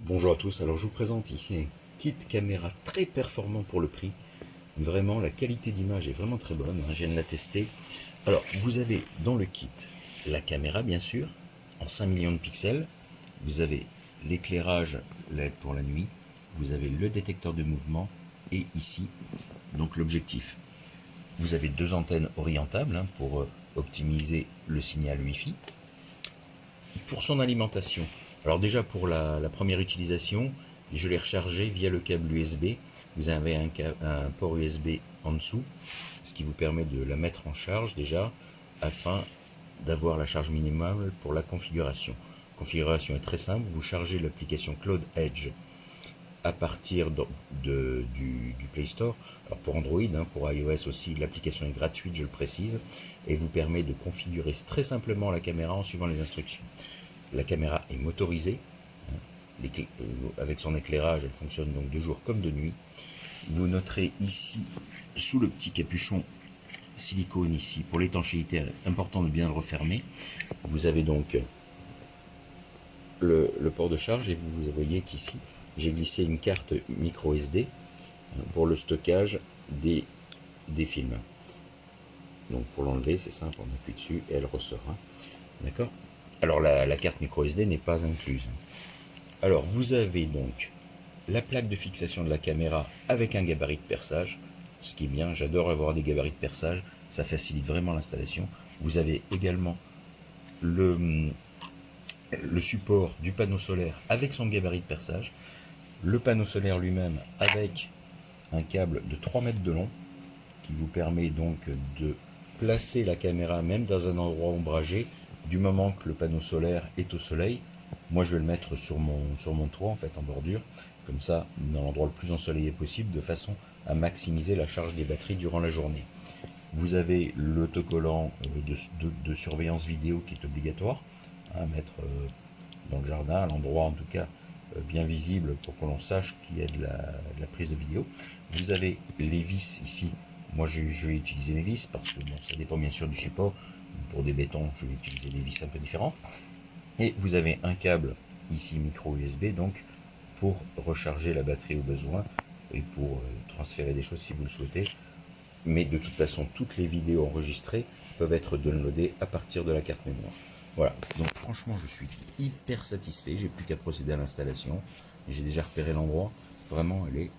Bonjour à tous, alors je vous présente ici un kit caméra très performant pour le prix. Vraiment, la qualité d'image est vraiment très bonne, hein, je viens de la tester. Alors, vous avez dans le kit la caméra bien sûr, en 5 millions de pixels. Vous avez l'éclairage LED pour la nuit. Vous avez le détecteur de mouvement et ici, donc l'objectif. Vous avez deux antennes orientables hein, pour optimiser le signal Wi-Fi. Pour son alimentation, alors déjà pour la première utilisation, je l'ai rechargé via le câble USB. Vous avez un port USB en dessous, ce qui vous permet de la mettre en charge déjà, afin d'avoir la charge minimale pour la configuration. La configuration est très simple, vous chargez l'application Cloud Edge à partir du Play Store. Alors pour Android, hein, pour iOS aussi, l'application est gratuite, je le précise, et vous permet de configurer très simplement la caméra en suivant les instructions. La caméra est motorisée, hein, avec son éclairage, elle fonctionne donc de jour comme de nuit. Vous noterez ici, sous le petit capuchon silicone ici, pour l'étanchéité, important de bien le refermer. Vous avez donc le port de charge et vous voyez qu'ici, j'ai glissé une carte micro SD pour le stockage des films. Donc pour l'enlever, c'est simple, on appuie dessus et elle ressort. Hein. D'accord. Alors la carte micro SD n'est pas incluse. Alors vous avez donc la plaque de fixation de la caméra avec un gabarit de perçage, ce qui est bien, j'adore avoir des gabarits de perçage, ça facilite vraiment l'installation. Vous avez également le support du panneau solaire avec son gabarit de perçage, le panneau solaire lui-même avec un câble de 3 mètres de long qui vous permet donc de placer la caméra même dans un endroit ombragé du moment que le panneau solaire est au soleil. Moi je vais le mettre sur mon toit en fait en bordure, comme ça dans l'endroit le plus ensoleillé possible, de façon à maximiser la charge des batteries durant la journée. Vous avez l'autocollant de surveillance vidéo qui est obligatoire à mettre dans le jardin, à l'endroit en tout cas bien visible pour que l'on sache qu'il y a de la prise de vidéo. Vous avez les vis ici. Moi je vais utiliser mes vis parce que bon, ça dépend bien sûr du support. Pour des bétons, je vais utiliser des vis un peu différentes. Et vous avez un câble ici micro USB donc pour recharger la batterie au besoin et pour transférer des choses si vous le souhaitez. Mais de toute façon, toutes les vidéos enregistrées peuvent être downloadées à partir de la carte mémoire. Voilà, donc franchement, je suis hyper satisfait. J'ai plus qu'à procéder à l'installation. J'ai déjà repéré l'endroit. Vraiment, elle est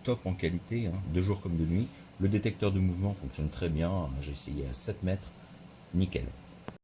top en qualité, hein, de jour comme de nuit. Le détecteur de mouvement fonctionne très bien. J'ai essayé à 7 mètres. Nickel.